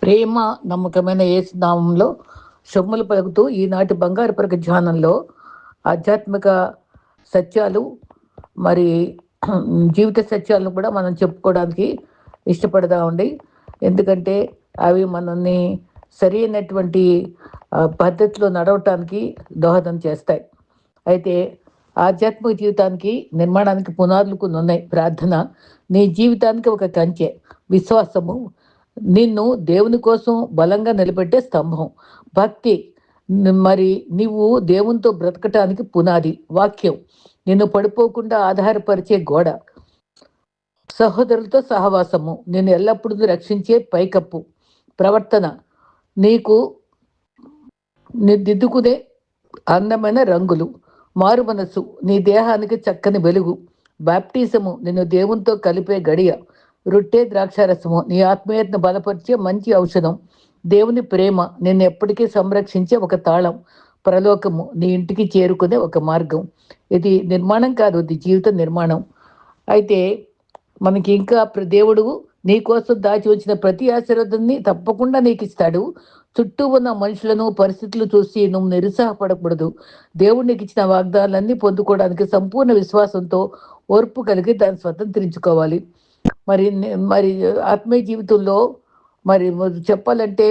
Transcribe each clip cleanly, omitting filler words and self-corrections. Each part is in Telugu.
ప్రేమ నమ్మకమైన యేసు నామంలో శుభములు పలుకుతూ ఈనాటి బంగారు పరక ధ్యానంలో ఆధ్యాత్మిక సత్యాలు మరి జీవిత సత్యాలను కూడా మనం చెప్పుకోవడానికి ఇష్టపడదామండి. ఎందుకంటే అవి మనల్ని సరి అయినటువంటి పద్ధతిలో నడవటానికి దోహదం చేస్తాయి. అయితే ఆధ్యాత్మిక జీవితానికి నిర్మాణానికి పునాదులు కొన్ని ఉన్నాయి. ప్రార్థన నీ జీవితానికి ఒక కంచె, విశ్వాసము నిన్ను దేవుని కోసం బలంగా నిలబెట్టే స్తంభం, భక్తి మరి నీవు దేవునితో బ్రతకటానికి పునాది, వాక్యం నిన్ను పడిపోకుండా ఆధారపరిచే గోడ, సహోదరులతో సహవాసము నిన్ను ఎల్లప్పుడూ రక్షించే పైకప్పు, ప్రవర్తన నీకు దిద్దుకునే అందమైన రంగులు, మారు మనసు నీ దేహానికి చక్కని వెలుగు, బాప్టిజము నిన్ను దేవునితో కలిపే గడియ, రొట్టె ద్రాక్షారసము నీ ఆత్మీయతను బలపరిచే మంచి ఔషధం, దేవుని ప్రేమ నిన్ను ఎప్పటికీ సంరక్షించే ఒక తాళం, పరలోకము నీ ఇంటికి చేరుకునే ఒక మార్గం. ఇది నిర్మాణం కాదు, ఇది జీవిత నిర్మాణం. అయితే మనకి ఇంకా దేవుడు నీ కోసం దాచి వచ్చిన ప్రతి ఆశీర్వాదాన్ని తప్పకుండా నీకు ఇస్తాడు. చుట్టూ ఉన్న మనుషులను పరిస్థితులు చూసి నువ్వు నిరుత్సాహపడకూడదు. దేవుడు నీకు ఇచ్చిన వాగ్దానాలన్నీ పొందుకోవడానికి సంపూర్ణ విశ్వాసంతో ఓర్పు కలిగి దాన్ని స్వతంత్రించుకోవాలి. మరి మరి ఆత్మీయ జీవితంలో మరి చెప్పాలంటే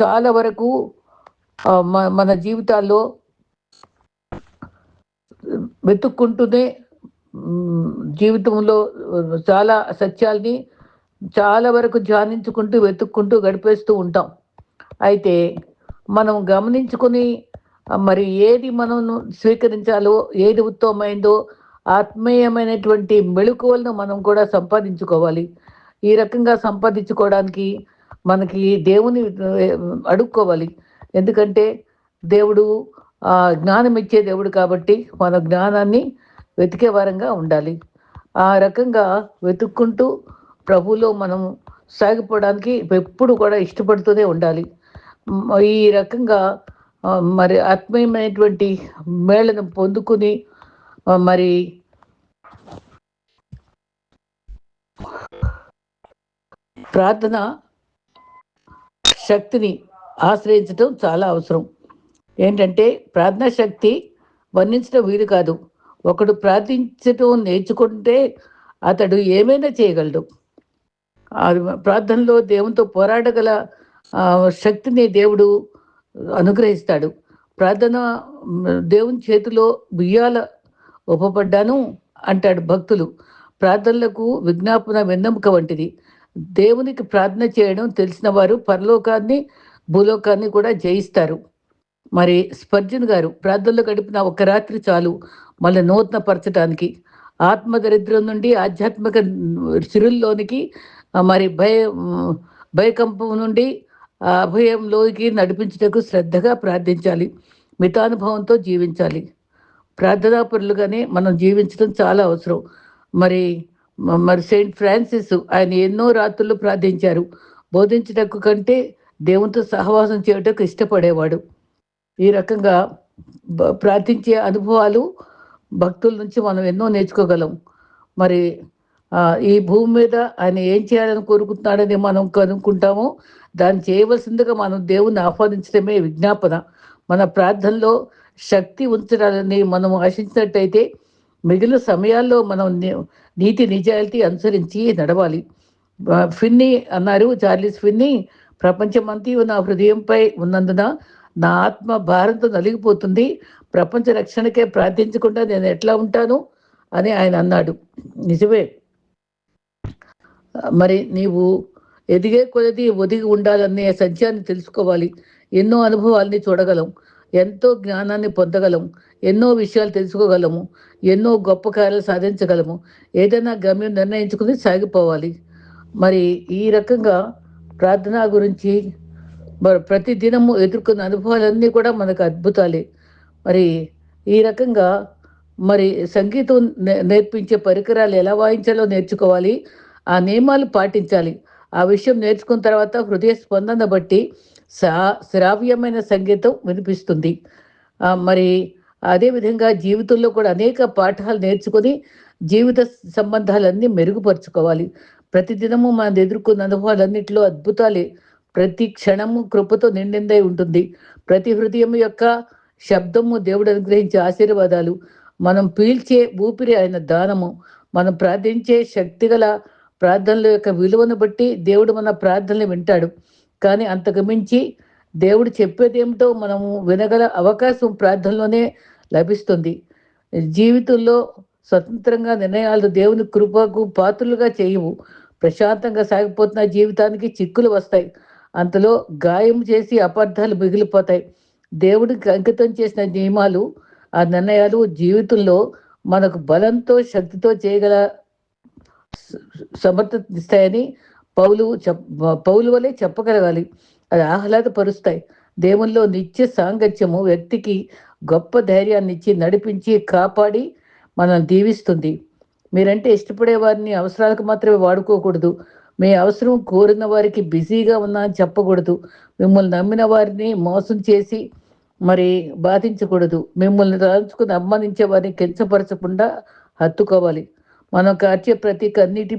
చాలా వరకు మన జీవితాల్లో వెతుక్కుంటూనే జీవితంలో చాలా సత్యాల్ని చాలా వరకు ధ్యానించుకుంటూ వెతుక్కుంటూ గడిపేస్తూ ఉంటాం. అయితే మనం గమనించుకుని మరి ఏది మనం స్వీకరించాలో, ఏది ఉత్తమమైందో ఆత్మీయమైనటువంటి మెళుకువలను మనం కూడా సంపాదించుకోవాలి. ఈ రకంగా సంపాదించుకోవడానికి మనకి దేవుని అడుక్కోవాలి. ఎందుకంటే దేవుడు జ్ఞానం ఇచ్చే దేవుడు కాబట్టి మన జ్ఞానాన్ని వెతికే వారంగా ఉండాలి. ఆ రకంగా వెతుక్కుంటూ ప్రభువులో మనం సాగిపోవడానికి ఎప్పుడు కూడా ఇష్టపడుతూనే ఉండాలి. ఈ రకంగా మరి ఆత్మీయమైనటువంటి మేళను పొందుకుని మరి ప్రార్థన శక్తిని ఆశ్రయించడం చాలా అవసరం. ఏంటంటే ప్రార్థనా శక్తి వర్ణించడం వీలు కాదు. ఒకడు ప్రార్థించటం నేర్చుకుంటే అతడు ఏమైనా చేయగలడు. ప్రార్థనలో దేవునితో పోరాడగల శక్తిని దేవుడు అనుగ్రహిస్తాడు. ప్రార్థన దేవుని చేతిలో బియ్యాల ఉపపడ్డాను అంటాడు భక్తులు. ప్రార్థనలకు విజ్ఞాపన వెన్నెముక వంటిది. దేవునికి ప్రార్థన చేయడం తెలిసిన వారు పరలోకాన్ని భూలోకాన్ని కూడా జయిస్తారు. మరి స్పర్జన్ గారు ప్రార్థనలో గడిపిన ఒక రాత్రి చాలు మళ్ళీ నూతన పరచడానికి, ఆత్మదరిద్రం నుండి ఆధ్యాత్మిక సిరుల్లోనికి, మరి భయకంపం నుండి అభయంలోకి నడిపించటకు శ్రద్ధగా ప్రార్థించాలి. మితానుభవంతో జీవించాలి. ప్రార్థనాపరులుగానే మనం జీవించడం చాలా అవసరం. మరి మరి సెయింట్ ఫ్రాన్సిస్ ఆయన ఎన్నో రాత్రులు ప్రార్థించారు. బోధించటకు కంటే దేవునితో సహవాసం చేయటకు ఇష్టపడేవాడు. ఈ రకంగా ప్రార్థించే అనుభవాలు భక్తుల నుంచి మనం ఎన్నో నేర్చుకోగలం. మరి ఈ భూమి మీద ఆయన ఏం చేయాలని కోరుకుంటున్నాడని మనం కనుక్కుంటామో దాన్ని చేయవలసిందిగా మనం దేవుణ్ణి ఆహ్వానించడమే విజ్ఞాపన. మన ప్రార్థనలో శక్తి ఉంచాలని మనం ఆశించినట్టయితే మిగిలిన సమయాల్లో మనం నీతి నిజాయితీ అనుసరించి నడవాలి. ఫిన్నీ అన్నారు, చార్లిస్ ఫిన్నీ, ప్రపంచమంతా నా హృదయంపై ఉన్నందున నా ఆత్మ భారంతో నలిగిపోతుంది. ప్రపంచ రక్షణకే ప్రార్థించకుండా నేను ఎట్లా ఉంటాను అని ఆయన అన్నాడు. నిజమే. మరి నీవు ఎదిగే కొలది ఒదిగి ఉండాలనే సత్యాన్ని తెలుసుకోవాలి. ఎన్నో అనుభవాల్ని చూడగలం, ఎంతో జ్ఞానాన్ని పొందగలం, ఎన్నో విషయాలు తెలుసుకోగలము, ఎన్నో గొప్ప కార్యాలు సాధించగలము. ఏదైనా గమ్యం నిర్ణయించుకుని సాగిపోవాలి. మరి ఈ రకంగా ప్రార్థన గురించి ప్రతి దినము ఎదుర్కొన్న అనుభవాలన్నీ కూడా మనకు అద్భుతాలే. మరి ఈ రకంగా మరి సంగీతం నేర్పించే పరికరాలు ఎలా వాయించాలో నేర్చుకోవాలి. ఆ నియమాలు పాటించాలి. ఆ విషయం నేర్చుకున్న తర్వాత హృదయ స్పందన బట్టి శ్రావ్యమైన సంగీతం వినిపిస్తుంది. మరి అదేవిధంగా జీవితంలో కూడా అనేక పాఠాలు నేర్చుకొని జీవిత సంబంధాలన్నీ మెరుగుపరుచుకోవాలి. ప్రతి దినము మనం ఎదుర్కొన్న అనుభవాలన్నింటిలో అద్భుతాలే. ప్రతి క్షణము కృపతో నిండిందై ఉంటుంది. ప్రతి హృదయం యొక్క శబ్దము దేవుడు అనుగ్రహించే ఆశీర్వాదాలు. మనం పీల్చే ఊపిరి ఆయన దానము. మనం ప్రార్థించే శక్తిగల ప్రార్థనల యొక్క విలువను బట్టి దేవుడు మన ప్రార్థనలు వింటాడు. కానీ అంతకు మించి దేవుడు చెప్పేదేమిటో మనము వినగల అవకాశం ప్రార్థనలోనే లభిస్తుంది. జీవితంలో స్వతంత్రంగా నిర్ణయాలు దేవుని కృపకు పాత్రలుగా చేయవు. ప్రశాంతంగా సాగిపోతున్న జీవితానికి చిక్కులు వస్తాయి. అంతలో గాయం చేసి అపార్థాలు మిగిలిపోతాయి. దేవుడికి అంకితం చేసిన నియమాలు, ఆ నిర్ణయాలు జీవితంలో మనకు బలంతో శక్తితో చేయగల సమర్థత ఇస్తాయని పౌలు వలె చెప్పగలగాలి. అది ఆహ్లాదపరుస్తాయి. దేవుల్లో నిత్య సాంగత్యము వ్యక్తికి గొప్ప ధైర్యాన్ని ఇచ్చి నడిపించి కాపాడి మనల్ని దీవిస్తుంది. మీరంటే ఇష్టపడే వారిని అవసరాలకు మాత్రమే వాడుకోకూడదు. మీ అవసరం కోరిన వారికి బిజీగా ఉన్నా అని చెప్పకూడదు. మిమ్మల్ని నమ్మిన వారిని మోసం చేసి మరి బాధించకూడదు. మిమ్మల్ని రాల్చుకుని అమ్మానించే వారిని కించపరచకుండా హత్తుకోవాలి. మనం కార్చే ప్రతి కన్నీటి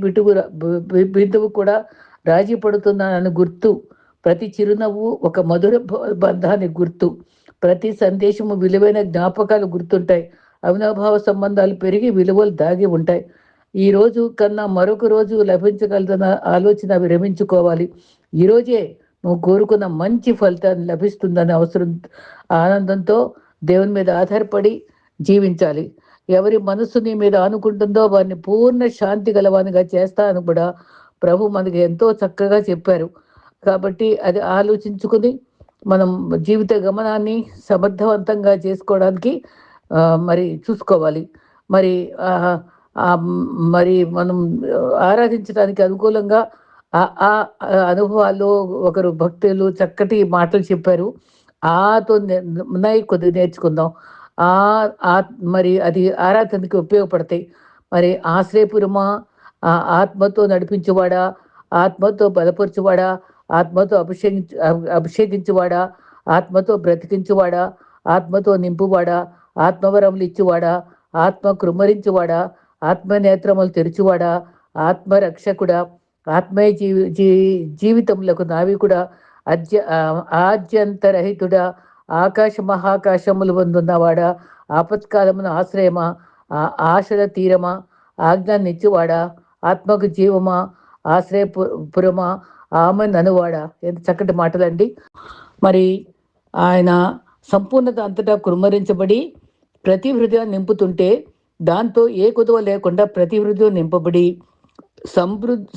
బిందువు కూడా రాజీ పడుతున్నానని గుర్తు. ప్రతి చిరునవ్వు ఒక మధుర బంధానికి గుర్తు. ప్రతి సందేశము విలువైన జ్ఞాపకాలు గుర్తుంటాయి. అవినాభావ సంబంధాలు పెరిగి విలువలు దాగి ఉంటాయి. ఈ రోజు కన్నా మరొక రోజు లభించగలదన్న ఆలోచన విరమించుకోవాలి. ఈరోజే నువ్వు కోరుకున్న మంచి ఫలితాన్ని లభిస్తుందనే ఆనందంతో దేవుని మీద ఆధారపడి జీవించాలి. ఎవరి మనసు నీ మీద ఆనుకుంటుందో వారిని పూర్ణ శాంతి గలవానిగా చేస్తాను కూడా ప్రభు మనకి ఎంతో చక్కగా చెప్పారు. కాబట్టి అది ఆలోచించుకుని మనం జీవిత గమనాన్ని సమర్థవంతంగా చేసుకోవడానికి మరి చూసుకోవాలి. మరి మరి మనం ఆరాధించడానికి అనుకూలంగా ఆ అనుభవాల్లో ఒకరు భక్తులు చక్కటి మాటలు చెప్పారు. ఆతో ఉన్నాయి కొద్దిగా నేర్చుకుందాం. మరి అది ఆరాధనకి ఉపయోగపడతాయి. మరి ఆశ్రయపురమా, ఆత్మతో నడిపించువాడా, ఆత్మతో బలపరచువాడా, ఆత్మతో అభిషేకించువాడా, ఆత్మతో బ్రతికించువాడా, ఆత్మతో నింపువాడా, ఆత్మవరములు ఇచ్చువాడా, ఆత్మ కృమ్మరించువాడా, ఆత్మనేత్రములు తెరుచువాడా, ఆత్మరక్షకుడా, ఆత్మీయ జీవితములకు నావికుడా, ఆద్యంతరహితుడా, ఆకాశ మహాకాశములు పొందున్నవాడా, ఆపత్కాలమున ఆశ్రయమా, ఆశల తీరమా, ఆజ్ఞాన్నిచ్చువాడా, ఆత్మకు జీవమా, ఆశ్రయపురమా, ఆమె ననువాడా. ఎంత చక్కటి మాటలండి. మరి ఆయన సంపూర్ణత అంతటా కుమ్మరించబడి ప్రతి హృదయాన్ని నింపుతుంటే, దాంతో ఏ కుదువ లేకుండా ప్రతి హృదయం నింపబడి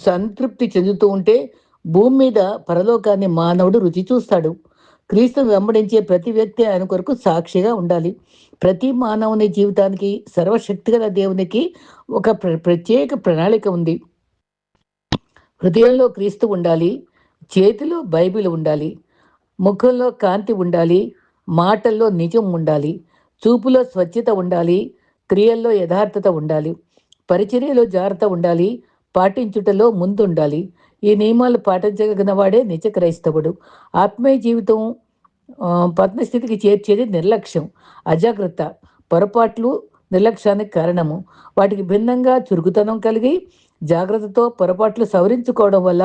సంతృప్తి చెందుతూ ఉంటే భూమి మీద పరలోకాన్ని మానవుడు రుచి చూస్తాడు. క్రీస్తును వెంబడించే ప్రతి వ్యక్తి ఆయన కొరకు సాక్షిగా ఉండాలి. ప్రతి మానవుని జీవితానికి సర్వశక్తిగల దేవునికి ఒక ప్రత్యేక ప్రణాళిక ఉంది. హృదయంలో క్రీస్తు ఉండాలి, చేతిలో బైబిల్ ఉండాలి, ముఖంలో కాంతి ఉండాలి, మాటల్లో నిజం ఉండాలి, చూపులో స్వచ్ఛత ఉండాలి, క్రియల్లో యథార్థత ఉండాలి, పరిచర్యలో జాగ్రత్త ఉండాలి, పాటించుటలో ముందుండాలి. ఈ నియమాలు పాటించగలిగిన వాడే నిజ క్రైస్తవుడు. ఆత్మీయ జీవితం పద్మస్థితికి చేర్చేది నిర్లక్ష్యం, అజాగ్రత్త, పొరపాట్లు నిర్లక్ష్యానికి కారణము. వాటికి భిన్నంగా చురుకుతనం కలిగి జాగ్రత్తతో పొరపాట్లు సవరించుకోవడం వల్ల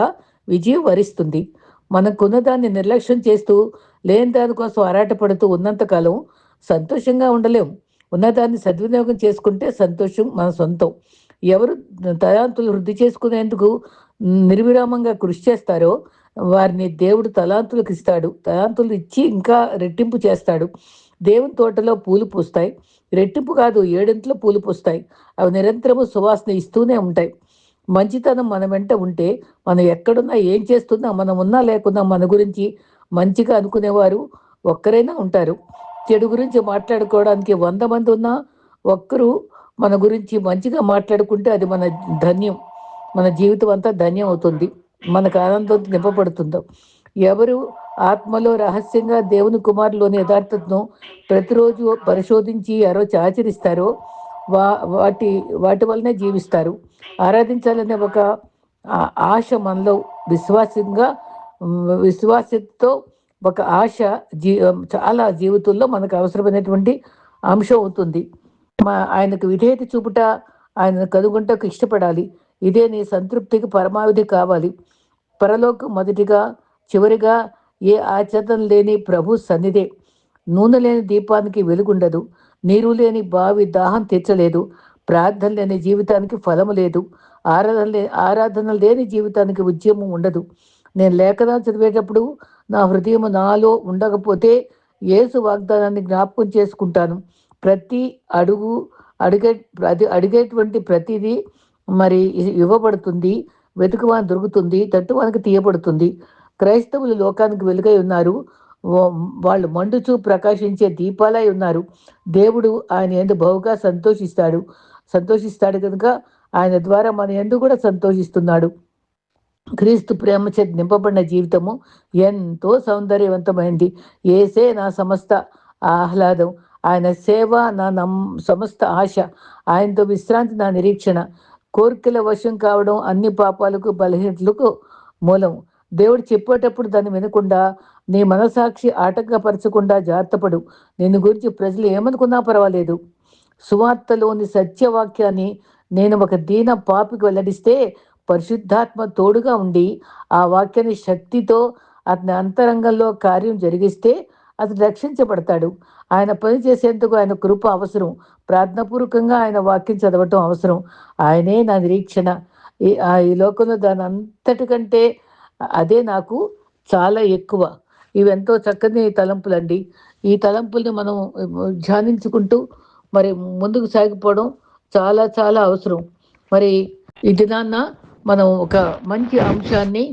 విజయం వరిస్తుంది. మనకున్నదాన్ని నిర్లక్ష్యం చేస్తూ లేని దానికోసం ఆరాటపడుతూ ఉన్నంతకాలం సంతోషంగా ఉండలేం. ఉన్నదాన్ని సద్వినియోగం చేసుకుంటే సంతోషం మన సొంతం. ఎవరు తలాంతులు వృద్ధి చేసుకునేందుకు నిర్విరామంగా కృషి చేస్తారో వారిని దేవుడు తలాంతులకు ఇస్తాడు. తలాంతులు ఇచ్చి ఇంకా రెట్టింపు చేస్తాడు. దేవుని తోటలో పూలు పూస్తాయి, రెట్టింపు కాదు, ఏడింట్లో పూలు పూస్తాయి. అవి నిరంతరము సువాసన ఇస్తూనే ఉంటాయి. మంచితనం మన వెంట ఉంటే మనం ఎక్కడున్నా ఏం చేస్తున్నా, మనం ఉన్నా లేకున్నా మన గురించి మంచిగా అనుకునేవారు ఒక్కరైనా ఉంటారు. చెడు గురించి మాట్లాడుకోవడానికి 100 మంది ఉన్నా ఒక్కరు మన గురించి మంచిగా మాట్లాడుకుంటే అది మన ధన్యం. మన జీవితం అంతా ధన్యం అవుతుంది, మనకు ఆనందం నింపబడుతుందో. ఎవరు ఆత్మలో రహస్యంగా దేవుని కుమారులోని యథార్థతను ప్రతిరోజు పరిశోధించి ఆ రోజు ఆచరిస్తారో వాటి వల్లనే జీవిస్తారు. ఆరాధించాలనే ఒక ఆశ మనలో విశ్వాసంతో ఒక ఆశ చాలా జీవితంలో మనకు అవసరమైనటువంటి అంశం అవుతుంది. ఆయనకు విధేయత చూపుట, ఆయన కనుగొంటకు ఇష్టపడాలి. ఇదే నీ సంతృప్తికి పరమావధి కావాలి. పరలోకం మొదటిగా చివరిగా ఏ ఆచరణ లేని ప్రభు సన్నిధే. నూనె లేని దీపానికి వెలుగుండదు. నీరు లేని బావి దాహం తీర్చలేదు. ప్రార్థన లేని జీవితానికి ఫలము లేదు. ఆరాధన లేని జీవితానికి ఉద్యమం ఉండదు. నేను లేఖనాలు చదివేటప్పుడు నా హృదయం నాలో ఉండకపోతే యేసు వాగ్దానాన్ని జ్ఞాపకం చేసుకుంటాను. ప్రతి అడుగు అడిగే అడిగేటువంటి ప్రతిదీ మరి ఇవ్వబడుతుంది. వెతుకువాని దొరుకుతుంది, తట్టువానికి తీయబడుతుంది. క్రైస్తవులు లోకానికి వెలుగై ఉన్నారు. వాళ్ళు మండుచూ ప్రకాశించే దీపాలై ఉన్నారు. దేవుడు ఆయన యందు బహుగా సంతోషిస్తాడు కనుక ఆయన ద్వారా మన యందు కూడా సంతోషిస్తున్నాడు. క్రీస్తు ప్రేమ చేత నింపబడిన జీవితము ఎంతో సౌందర్యవంతమైంది. ఏసే నా సమస్త ఆహ్లాదం, ఆయన సేవ నా సమస్త ఆశ, ఆయనతో విశ్రాంతి నా నిరీక్షణ. కోరికల వశం కావడం అన్ని పాపాలకు బలహీనతలకు మూలం. దేవుడు చెప్పేటప్పుడు దాన్ని వినకుండా, నీ మనసాక్షి ఆటంకపరచకుండా జాగ్రత్తపడు. నిన్ను గురించి ప్రజలు ఏమనుకున్నా పర్వాలేదు. సువార్తలోని సత్యవాక్యాన్ని నేను ఒక దీన పాపికి వెల్లడిస్తే పరిశుద్ధాత్మ తోడుగా ఉండి ఆ వాక్యాన్ని శక్తితో అతని అంతరంగంలో కార్యం జరిగిస్తే అతను రక్షించబడతాడు. ఆయన పని చేసేందుకు ఆయన కృప అవసరం. ప్రార్థనాపూర్వకంగా ఆయన వాక్యం చదవటం అవసరం. ఆయనే నా నిరీక్షణ. ఈ లోకంలో దాని అంతటికంటే అదే నాకు చాలా ఎక్కువ. ఇవెంతో చక్కని తలంపులండి. ఈ తలంపుల్ని మనం ధ్యానించుకుంటూ మరి ముందుకు సాగిపోవడం చాలా చాలా అవసరం. మరి ఈ దినాన్న మనం ఒక మంచి అంశాన్ని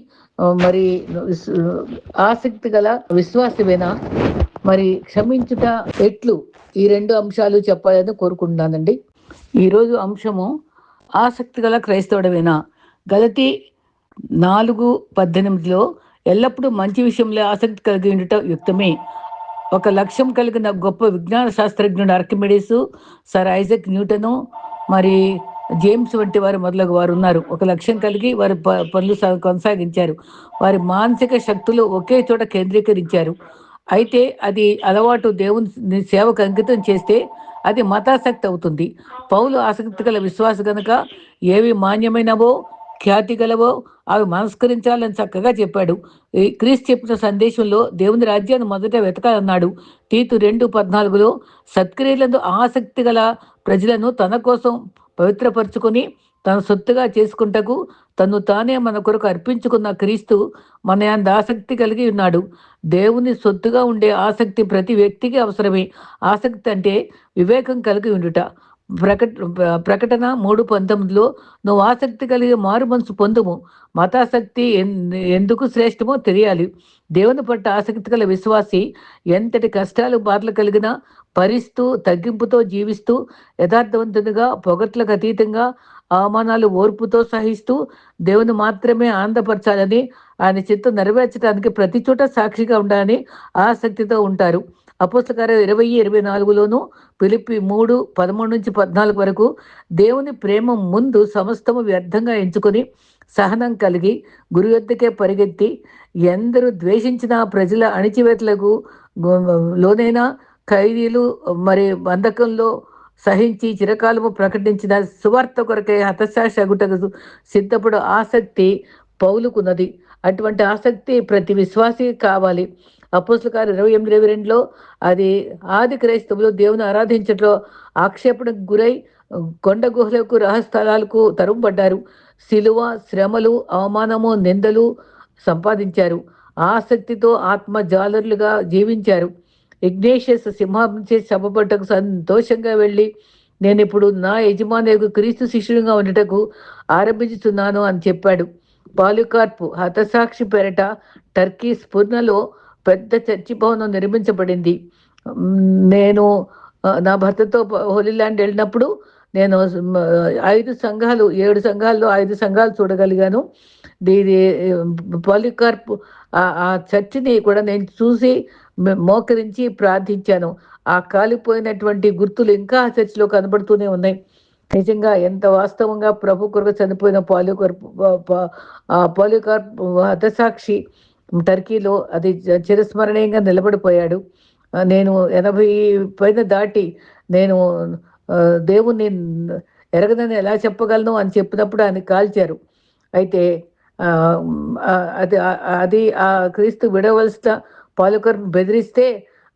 మరి ఆసక్తి గల విశ్వాసమేనా, మరి క్షమించుట ఎట్లు, ఈ రెండు అంశాలు చెప్పాలని కోరుకుంటున్నానండి. ఈరోజు అంశము ఆసక్తి గల క్రైస్తవుడమేనా. గలతీ 4:18 ఎల్లప్పుడూ మంచి విషయంలో ఆసక్తి కలిగి ఉండటం యుక్తమే. ఒక లక్ష్యం కలిగిన గొప్ప విజ్ఞాన శాస్త్రజ్ఞుడు ఆర్కిమిడీస్, సర్ ఐజక్ న్యూటను, మరి జేమ్స్ వంటి వారు మొదలగు వారు ఉన్నారు. ఒక లక్ష్యం కలిగి వారి పనులు కొనసాగించారు. వారి మానసిక శక్తులు ఒకే చోట కేంద్రీకరించారు. అయితే అది అలవాటు దేవుని సేవకు అంకితం చేస్తే అది మతాసక్తి అవుతుంది. పౌలు ఆసక్తి గల విశ్వాస గనుక ఏవి మాన్యమైనవో ఖ్యాతి గలవో అవి మనస్కరించాలని చక్కగా చెప్పాడు. క్రీస్తు చెప్పిన సందేశంలో దేవుని రాజ్యాన్ని మొదట వెతకాలన్నాడు. తీతు 2:14 సత్క్రియలందు ఆసక్తి గల ప్రజలను తన కోసం పవిత్రపరుచుకొని తన సొత్తుగా చేసుకుంటకు తను తానే మన కొరకు అర్పించుకున్న క్రీస్తు మన యందు ఆసక్తి కలిగి ఉన్నాడు. దేవుని సొత్తుగా ఉండే ఆసక్తి ప్రతి వ్యక్తికి అవసరమే. ఆసక్తి అంటే వివేకం కలిగి ఉండుట. ప్రకటన 3:19 నువ్వు ఆసక్తి కలిగి మారు మనసు పొందుము. మతాసక్తి ఎందుకు శ్రేష్టమో తెలియాలి. దేవుని పట్ల ఆసక్తి గల విశ్వాసి ఎంతటి కష్టాలు బాధలు కలిగినా భరిస్తూ తగ్గింపుతో జీవిస్తూ యథార్థవంతునిగా పొగట్లకు అతీతంగా అవమానాలు ఓర్పుతో సహిస్తూ దేవుని మాత్రమే ఆనందపరచాలని, ఆయన చిత్తం నెరవేర్చడానికి ప్రతి చోట సాక్షిగా ఉండాలని ఆసక్తితో ఉంటారు. అపోస్తల కార్యాలు 20:24 ఫిలిప్పీ 3:13-14 వరకు దేవుని ప్రేమ ముందు సమస్తము వ్యర్థంగా ఎంచుకొని సహనం కలిగి గురు యొద్దకే పరిగెత్తి ఎందరూ ద్వేషించిన ప్రజల అణిచివేతలకు లోనైనా ఖైదీలు మరి బంధకంలో సహించి చిరకాలము ప్రకటించిన సువార్త కొరకై హతశాగుటకు సిద్ధపడు ఆసక్తి పౌలుకున్నది. అటువంటి ఆసక్తి ప్రతి విశ్వాసికి కావాలి. అపోస్తల కార్యం 28:22 అది ఆది క్రైస్తవులు దేవుని ఆరాధించట్లో ఆక్షేపణకు గురై కొండ గుహలకు రహస్థలాలకు తరుముబడ్డారు. సిలువ, శ్రమలు, అవమానము, నిందలు సంపాదించారు. ఆసక్తితో ఆత్మ జాలరులుగా జీవించారు. ఇగ్నేషియస్ సింహాంచే చంపబట్టకు సంతోషంగా వెళ్ళి నేను ఇప్పుడు నా యజమానికి క్రీస్తు శిష్యునిగా ఉండటకు ఆరంభించుతున్నాను అని చెప్పాడు. పాలికార్పు హతసాక్షి పేరట టర్కీ స్ఫుర్ణలో పెద్ద చర్చి భవనం నిర్మించబడింది. నేను నా భర్తతో హోలీల్యాండ్ వెళ్ళినప్పుడు నేను 7 సంఘాల్లో 5 సంఘాలు చూడగలిగాను. దీని పాలికార్ప్ ఆ చర్చిని కూడా నేను చూసి మోకరించి ప్రార్థించాను. ఆ కాలిపోయినటువంటి గుర్తులు ఇంకా ఆ చర్చిలో కనబడుతూనే ఉన్నాయి. నిజంగా ఎంత వాస్తవంగా ప్రభు కొరకు చనిపోయిన పాలికార్ప్ హతసాక్షి టర్కీలో అది చిరస్మరణీయంగా నిలబడిపోయాడు. నేను 80 పైన దాటి నేను దేవుణ్ణి ఎరగదని ఎలా చెప్పగలను అని చెప్పినప్పుడు ఆయన కాల్చారు. అయితే అది అది క్రీస్తు విడవలసిన పాలకొరకు బెదిరిస్తే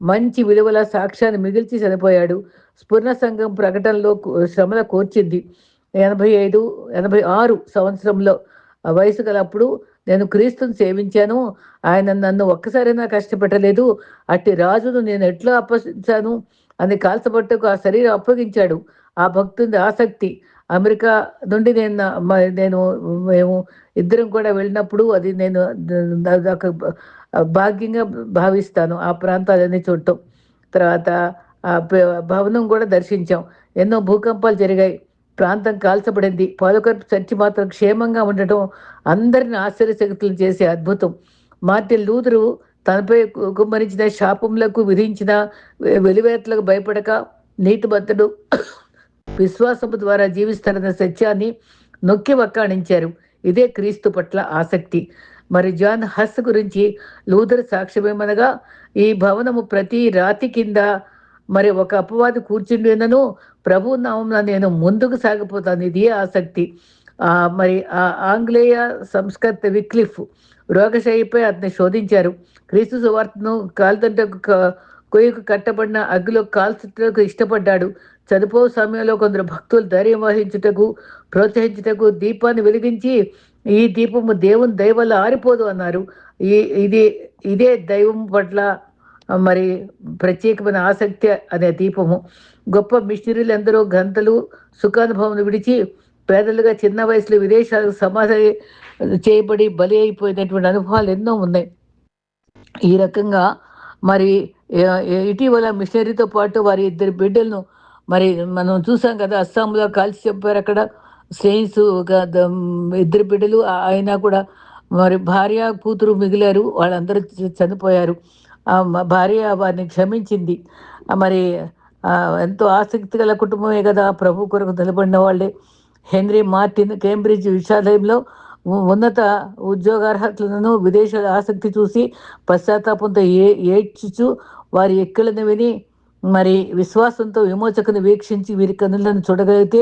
మంచి విలువల సాక్ష్యాన్ని మిగిల్చి చనిపోయాడు. స్ఫురణ సంఘం ప్రకటనలో శ్రమల కోర్చింది. 85, 86 సంవత్సరంలో వయసు గలప్పుడు నేను క్రీస్తుని సేవించాను. ఆయన నన్ను ఒక్కసారైనా కష్టపెట్టలేదు. అట్టి రాజును నేను ఎట్లా అప్పగించాను అని కాల్చబట్టకు ఆ శరీరం అప్పగించాడు. ఆ భక్తుని ఆసక్తి అమెరికా నుండి నేను మేము ఇద్దరం కూడా వెళ్ళినప్పుడు అది నేను ఒక భాగ్యంగా భావిస్తాను. ఆ ప్రాంతాలన్నీ చూడటం. తర్వాత భవనం కూడా దర్శించాం. ఎన్నో భూకంపాలు జరిగాయి. ప్రాంతం కాల్చబడింది. పాలకొర్పు చర్చి మాత్రం క్షేమంగా ఉండటం అందరిని ఆశ్చర్యచకితులు చేసే అద్భుతం. మార్టిన్ లూథరు తనపై కుమ్మరించిన శాపములకు విధించిన వెలివేతలకు భయపడక నీతిమంతుడు విశ్వాసము ద్వారా జీవిస్తారన్న సత్యాన్ని నొక్కి వక్కాణించారు. ఇదే క్రీస్తు పట్ల ఆసక్తి. మరి జాన్ హస్ గురించి లూథర్ సాక్ష్యమేమనగా, ఈ భవనము ప్రతి రాతి కింద మరి ఒక అపవాది కూర్చుండినను ప్రభు నామమున నేను ముందుకు సాగిపోతాను. ఇదే ఆసక్తి. మరి ఆంగ్లేయ సంస్కర్త విక్లిఫ్ రోగశయ్యపై అతన్ని శోధించారు. క్రీస్తు సువార్తను కాల్దంటకు కొయ్యకు కట్టబడిన అగ్గిలో కాల్చుటకు ఇష్టపడ్డాడు. చనిపో సమయంలో కొందరు భక్తులు ధైర్యం వహించుటకు ప్రోత్సహించుటకు దీపాన్ని వెలిగించి, ఈ దీపము దేవుని దయ వల్ల ఆరిపోదు అన్నారు. ఇదే దైవం పట్ల మరి ప్రత్యేకమైన ఆసక్తి అనే దీపము. గొప్ప మిషనరీలు ఎందరో గంటలు సుఖానుభవం విడిచి పేదలుగా చిన్న వయసులో విదేశాలకు సమాధి చేయబడి బలి అయిపోయినటువంటి అనుభవాలు ఎన్నో ఉన్నాయి. ఈ రకంగా మరి ఇటీవల మిషనరీతో పాటు వారి 2 బిడ్డలను మరి మనం చూసాం కదా, అస్సాంలో కాల్చి చెప్పారు. అక్కడ స్టెయిన్స్ ఒక 2 బిడ్డలు అయినా కూడా మరి భార్య కూతురు మిగిలారు. వాళ్ళందరూ చనిపోయారు. భార్య వారిని క్షమించింది. మరి ఎంతో ఆసక్తి గల కుటుంబమే కదా, ప్రభు కొరకు నిలబడిన వాళ్ళే. హెన్రీ మార్టిన్ కేంబ్రిడ్జ్ విశ్వవిద్యాలయంలో ఉన్నత ఉద్యోగార్హతలను విదేశాల ఆసక్తి చూసి పశ్చాత్తాపంతో ఏడ్చుచు వారి ఎక్కలను విని మరి విశ్వాసంతో విమోచకుని వీక్షించి వీరి కన్నులను చూడగలిగితే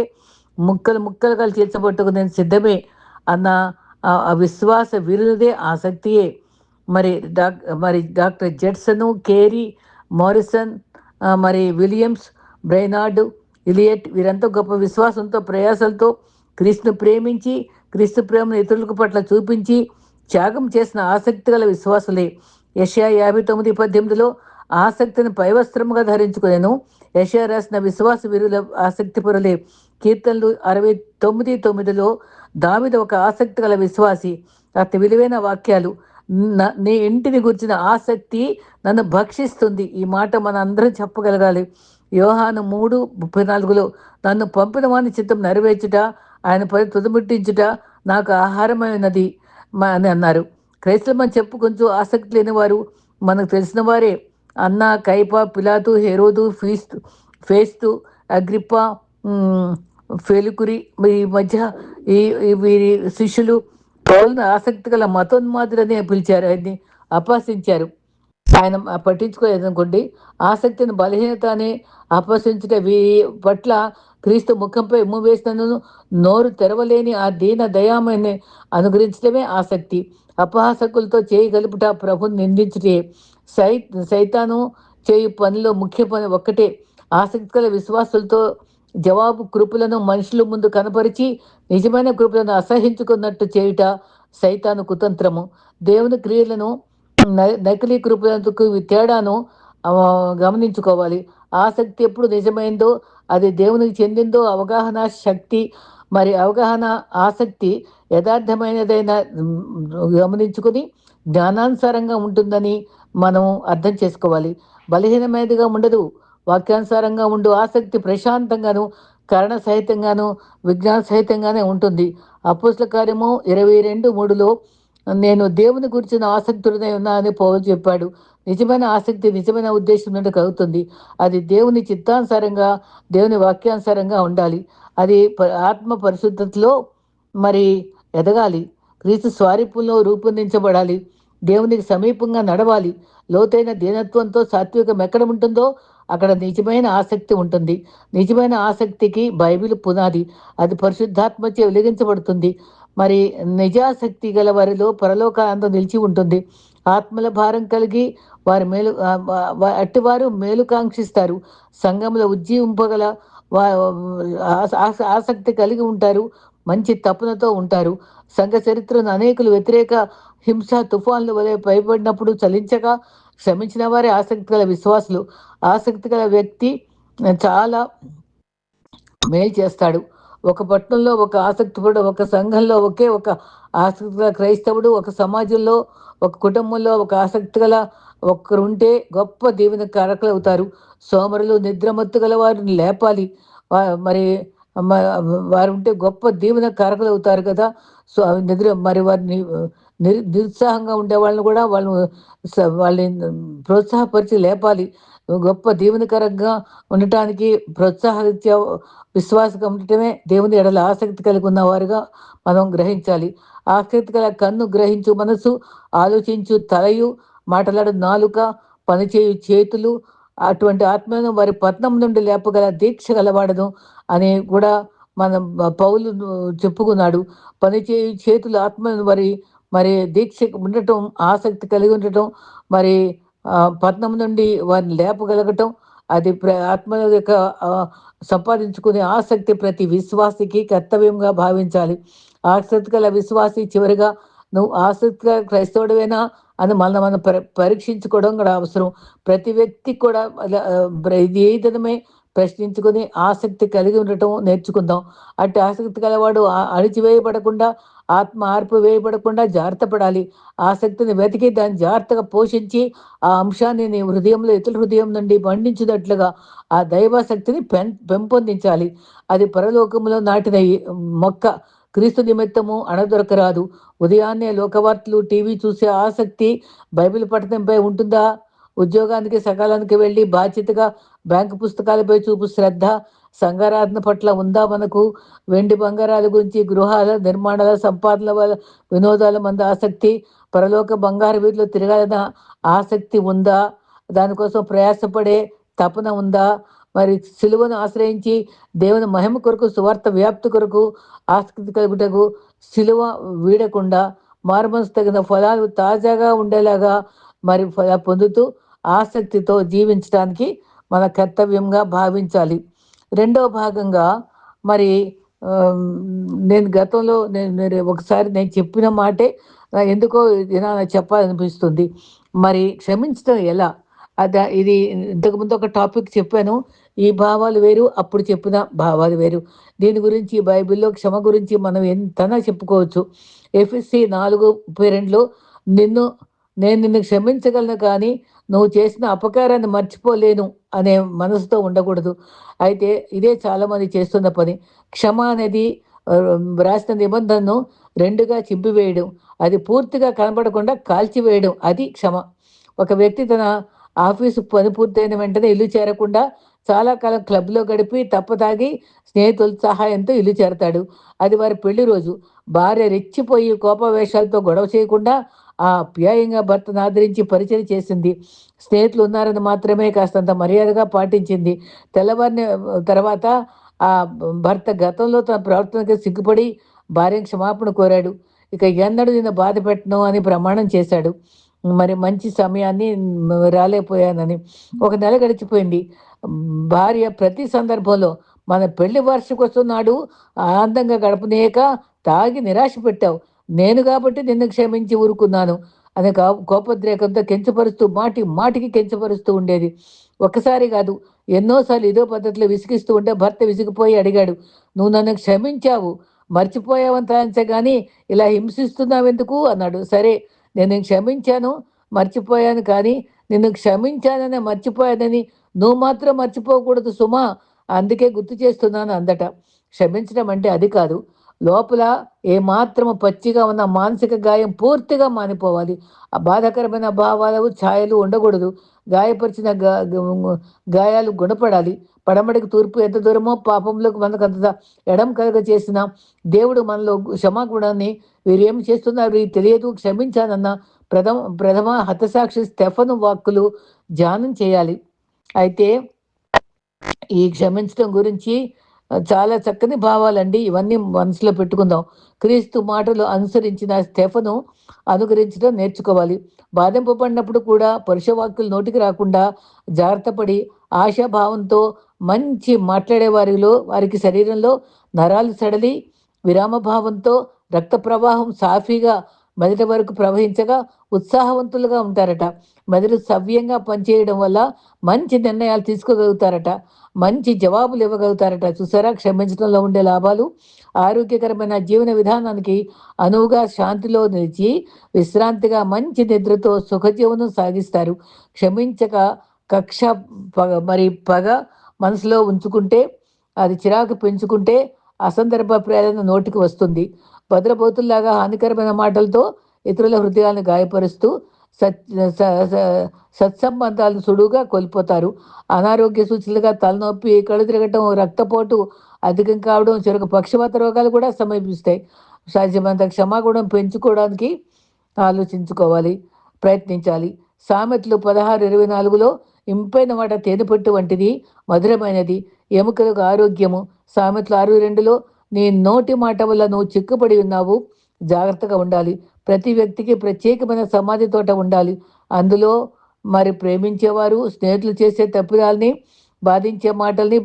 ముక్కలు ముక్కలుగా చేర్చబట్టుకు నేను సిద్ధమే అన్న విశ్వాస వీరులదే ఆసక్తియే. మరి డాక్టర్ జెడ్సన్, కేరీ, మారిసన్, మరి విలియమ్స్, బ్రైనార్డ్, ఇలియట్ వీరంతా గొప్ప విశ్వాసంతో ప్రయాసలతో క్రీస్తును ప్రేమించి క్రీస్తు ప్రేమను ఇతరులకు పట్ల చూపించి త్యాగం చేసిన ఆసక్తి గల విశ్వాసులే. యెషయా 59:18 ఆసక్తిని పైవస్త్రముగా ధరించుకునేను. యెషయా రాసిన విశ్వాస వీరుల ఆసక్తి పరులే. కీర్తనలు 69:9 దావీదు ఒక ఆసక్తి గల విశ్వాసి. అతి విలువైన వాక్యాలు, నీ ఇంటిని గురించిన ఆసక్తి నన్ను భక్షిస్తుంది. ఈ మాట మన అందరం చెప్పగలగాలి. యోహాను 3:34 నన్ను పంపిన వాని చిత్తం నెరవేర్చుట, ఆయన పని తుదముట్టించుట నాకు ఆహారమైనది అని అన్నారు. క్రైస్తవమని చెప్పుకొంచు ఆసక్తి లేని వారు మనకు తెలిసిన వారే. అన్న, కైప, పిలాతు, హెరోదు, ఫేస్తు, అగ్రిప్ప, ఫెలుకురి ఈ మధ్య వీరి శిష్యులు పౌలును ఆసక్తి గల మతోన్మాదులని పిలిచారు. ఆయన్ని అపహసించారు. ఆయన పట్టించుకోలేదనుకోండి. ఆసక్తిని బలహీనత అని అపహసించుట పట్ల క్రీస్తు ముఖంపై ఉమ్ము వేసినను నోరు తెరవలేని ఆ దీన దయామని అనుగ్రహించడమే ఆసక్తి. అపహాసకులతో చేయి గలుపుట ప్రభుని నిందించుటే. సైతాను చేయు పనిలో ముఖ్య పని ఒక్కటే, ఆసక్తి గల విశ్వాసులతో జవాబు కృపలను మనుషుల ముందు కనపరిచి నిజమైన కృపలను అసహించుకున్నట్టు చేయుట సైతాను కుతంత్రము. దేవుని క్రియలను నకిలీ కృపలకు తేడాను గమనించుకోవాలి. ఆసక్తి ఎప్పుడు నిజమైందో అది దేవునికి చెందిందో అవగాహన శక్తి అవగాహన ఆసక్తి యథార్థమైనదైన గమనించుకుని జ్ఞానానుసారంగా ఉంటుందని మనం అర్థం చేసుకోవాలి. బలహీనమైనదిగా ఉండదు. వాక్యానుసారంగా ఉండు ఆసక్తి ప్రశాంతంగాను కరణ సహితంగాను విజ్ఞాన సహితంగానే ఉంటుంది. అపోస్తల కార్యము 22:3 నేను దేవుని గురించిన ఆసక్తుడనే ఉన్నానని పౌలు చెప్పాడు. నిజమైన ఆసక్తి నిజమైన ఉద్దేశం నుండి కలుగుతుంది. అది దేవుని చిత్తానుసారంగా దేవుని వాక్యానుసారంగా ఉండాలి. అది ఆత్మ పరిశుద్ధతలో ఎదగాలి. క్రీస్తు స్వారూప్యంలో రూపొందించబడాలి. దేవునికి సమీపంగా నడవాలి. లోతైన దీనత్వంతో సాత్వికం ఎక్కడ ఉంటుందో అక్కడ నిజమైన ఆసక్తి ఉంటుంది. నిజమైన ఆసక్తికి బైబిల్ పునాది. అది పరిశుద్ధాత్మచే వెలిగించబడుతుంది. మరి నిజాసక్తి గల వారిలో పరలోకానందం నిలిచి ఉంటుంది. ఆత్మల భారం కలిగి వారి మేలు అట్టివారు మేలు కాంక్షిస్తారు. సంఘంలో ఉజ్జీవింపగల వా ఆసక్తి కలిగి ఉంటారు. మంచి తపనతో ఉంటారు. సంఘ చరిత్రను అనేకులు వ్యతిరేక హింస తుఫాన్ల వలె భయపడినప్పుడు చలించగా క్షమించిన వారే ఆసక్తి గల విశ్వాసులు. ఆసక్తి గల వ్యక్తి చాలా మేలు చేస్తాడు. ఒక పట్టణంలో ఒక ఆసక్తిపడు, ఒక సంఘంలో ఒకే ఒక ఆసక్తి గల క్రైస్తవుడు, ఒక సమాజంలో, ఒక కుటుంబంలో ఒక ఆసక్తి గల ఒక్కరుంటే గొప్ప దీవెన కారకులవుతారు. సోమరులు నిద్రమత్తు గల వారిని లేపాలి. మరి వారు ఉంటే గొప్ప దీవెన కారకులవుతారు కదా! సో, నిద్ర మరి వారిని నిరుత్సాహంగా ఉండే వాళ్ళని కూడా వాళ్ళని ప్రోత్సాహపరిచి లేపాలి. గొప్ప దీవెనకరంగా ఉండటానికి ప్రోత్సాహరీత్యా విశ్వాసంగా ఉండటమే దేవుని ఎడల ఆసక్తి కలిగి ఉన్నవారుగా మనం గ్రహించాలి. ఆసక్తి గల కన్ను గ్రహించు మనసు, ఆలోచించు తలయు, మాటలాడు నాలుక, పనిచేయు చేతులు, అటువంటి ఆత్మను వారి పట్నం నుండి లేపగల దీక్ష గలవాడను అని కూడా మనం పౌలు చెప్పుకున్నాడు. పనిచేయు చేతులు ఆత్మను మరి దీక్ష ఉండటం, ఆసక్తి కలిగి ఉండటం, మరి పట్నం నుండి వారిని లేపగలగటం, అది ఆత్మ యొక్క సంపాదించుకునే ఆసక్తి ప్రతి విశ్వాసికి కర్తవ్యంగా భావించాలి. ఆసక్తి గల విశ్వాసి చివరిగా నువ్వు ఆసక్తిగా క్రైస్తవుడివేనా అని మనం పరీక్షించుకోవడం కూడా అవసరం. ప్రతి వ్యక్తి కూడా ఇది ఏ విధమే ప్రశ్నించుకొని ఆసక్తి కలిగి ఉండటం నేర్చుకుందాం. అట్టి ఆసక్తి గలవాడు అణిచివేయబడకుండా, ఆత్మ ఆర్పు వేయబడకుండా జాగ్రత్త పడాలి. ఆసక్తిని వెతికి దాన్ని జాగ్రత్తగా పోషించి ఆ అంశాన్ని నీ హృదయంలో ఇతరుల హృదయం నుండి పండించినట్లుగా ఆ దైవాసక్తిని పెంపొందించాలి. అది పరలోకంలో నాటిన మొక్క క్రీస్తు నిమిత్తము అణదొరకరాదు. ఉదయాన్నే లోకవార్తలు, టీవీ చూసే ఆసక్తి బైబిల్ పఠనంపై ఉంటుందా? ఉద్యోగానికి సకాలానికి వెళ్ళి బాధ్యతగా బ్యాంకు పుస్తకాలపై చూపు శ్రద్ధ సంఘారాధన పట్ల ఉందా మనకు? వెండి బంగారాల గురించి, గృహాల నిర్మాణాల సంపాదన వల్ల వినోదాల మంది ఆసక్తి, పరలోక బంగారు వీధిలో తిరగాలన్న ఆసక్తి ఉందా? దానికోసం ప్రయాసపడే తపన ఉందా? మరి సిలువను ఆశ్రయించి దేవుని మహిమ కొరకు, సువార్త వ్యాప్తి కొరకు ఆసక్తి కలుగుటకు సిలువ వీడకుండా మారుమనసు తగిన ఫలాలు తాజాగా ఉండేలాగా మరి పొందుతూ ఆసక్తితో జీవించడానికి మన కర్తవ్యంగా భావించాలి. రెండవ భాగంగా మరి నేను గతంలో ఒకసారి నేను చెప్పిన మాటే ఎందుకో చెప్పాలనిపిస్తుంది. మరి క్షమించడం ఎలా? ఇది ఇంతకుముందు ఒక టాపిక్ చెప్పాను. ఈ భావాలు వేరు, అప్పుడు చెప్పిన భావాలు వేరు. దీని గురించి బైబిల్లో క్షమ గురించి మనం ఎంతనా చెప్పుకోవచ్చు. ఎఫెసీ 4:32లో నేను నిన్ను క్షమించగలను కానీ నువ్వు చేసిన అపకారాన్ని మర్చిపోలేను అనే మనసుతో ఉండకూడదు. అయితే ఇదే చాలామంది చేస్తున్న పని. క్షమ అనేది రాసిన నిబంధనను రెండుగా చింపివేయడం, అది పూర్తిగా కనబడకుండా కాల్చివేయడం, అది క్షమ. ఒక వ్యక్తి తన ఆఫీసు పని పూర్తయిన వెంటనే ఇల్లు చేరకుండా చాలా కాలం క్లబ్లో గడిపి తప్పతాగి స్నేహితుల సహాయంతో ఇల్లు చేరతాడు. అది వారి పెళ్లి రోజు. భార్య రెచ్చిపోయి కోపవేషాలతో గొడవ చేయకుండా ఆప్యాయంగా భర్తను ఆదరించి పరిచయం చేసింది. స్నేహితులు ఉన్నారని మాత్రమే కాస్తంత మర్యాదగా పాటించింది. తెల్లవారిన తర్వాత ఆ భర్త గతంలో తన ప్రవర్తనకి సిగ్గుపడి భార్యను క్షమాపణ కోరాడు. ఇక ఎన్నడూ నిన్ను బాధ పెట్టను అని ప్రమాణం చేశాడు. మరి మంచి సమయాన్ని రాలేకపోయానని. ఒక నెల గడిచిపోయింది. భార్య ప్రతి సందర్భంలో మన పెళ్లి వార్షికోత్సవం నాడు ఆనందంగా గడపనీయక తాగి నిరాశ పెట్టావు. నేను కాబట్టి నిన్ను క్షమించి ఊరుకున్నాను అనే కోపోద్రేకంతో కించపరుస్తూ మాటికి కించపరుస్తూ ఉండేది. ఒక్కసారి కాదు, ఎన్నోసార్లు ఇదో పద్ధతిలో విసిగిస్తూ ఉంటే భర్త విసిగిపోయి అడిగాడు, నువ్వు నన్ను క్షమించావు, మర్చిపోయావని తలంచగాని ఇలా హింసిస్తున్నావెందుకు అన్నాడు. సరే, నేను క్షమించాను, మర్చిపోయాను, కానీ నిన్ను క్షమించానని మర్చిపోయానని నువ్వు మాత్రం మర్చిపోకూడదు సుమా, అందుకే గుర్తు చేస్తున్నాను అందట. క్షమించడం అంటే అది కాదు. లోపల ఏమాత్రము పచ్చిగా ఉన్న మానసిక గాయం పూర్తిగా మానిపోవాలి. ఆ బాధాకరమైన భావాలు ఛాయలు ఉండకూడదు. గాయపరిచిన గాయాలు గుణపడాలి. పడమడికి తూర్పు ఎంత దూరమో పాపంలోకి మనకు అంత ఎడం కలగ చేసిన దేవుడు మనలో క్షమాగుణాన్ని వీరేం చేస్తున్నారు తెలియదు క్షమించానన్న ప్రథమ హతసాక్షి స్టెఫను వాక్కులు ధ్యానం చేయాలి. అయితే ఈ క్షమించడం గురించి చాలా చక్కని భావాలండి. ఇవన్నీ మనసులో పెట్టుకుందాం. క్రీస్తు మాటలు అనుసరించిన స్టెఫను అనుకరించడం నేర్చుకోవాలి. బాధింపబడినప్పుడు కూడా పరుష వాక్కులు నోటికి రాకుండా జాగ్రత్త పడి ఆశాభావంతో మంచి మాట్లాడే వారికి శరీరంలో నరాలు సడలి విరామభావంతో రక్త ప్రవాహం సాఫీగా మెదటి వరకు ప్రవహించగా ఉత్సాహవంతులుగా ఉంటారట. మెదడు సవ్యంగా పనిచేయడం వల్ల మంచి నిర్ణయాలు తీసుకోగలుగుతారట. మంచి జవాబులు ఇవ్వగలుగుతారట. చూసారా క్షమించడంలో ఉండే లాభాలు? ఆరోగ్యకరమైన జీవన విధానానికి అనువుగా శాంతిలో నిలిచి విశ్రాంతిగా మంచి నిద్రతో సుఖజీవనం సాగిస్తారు. క్షమించక కక్ష పగ మనసులో ఉంచుకుంటే అది చిరాకు పెంచుకుంటే అసందర్భ ప్రేరణ నోటికి వస్తుంది. భద్రపోతుల్లాగా హానికరమైన మాటలతో ఇతరుల హృదయాలను గాయపరుస్తూ సత్ సత్సంబంధాలను సుడువుగా కోల్పోతారు. అనారోగ్య సూచనలుగా తలనొప్పి, కళ్ళు తిరగటం, రక్తపోటు అధికం కావడం, చివరకు పక్షవాత రోగాలు కూడా సమీపిస్తాయి. సాధ్యమైనంత క్షమాగుణం పెంచుకోవడానికి ఆలోచించుకోవాలి, ప్రయత్నించాలి. సామెతలు 16:24లో ఇంపైన మాట తేనెపట్టు వంటిది, మధురమైనది, ఎముకలకు ఆరోగ్యము. సామెతలు 6:2లో నీ నోటి మాట వల్ల నువ్వు చిక్కుపడి ఉన్నావు, జాగ్రత్తగా ఉండాలి. ప్రతి వ్యక్తికి ప్రత్యేకమైన సమాధి తోట ఉండాలి. అందులో మరి ప్రేమించేవారు స్నేహితులు చేసే తప్పిదాలని, బాధించే మాటల్ని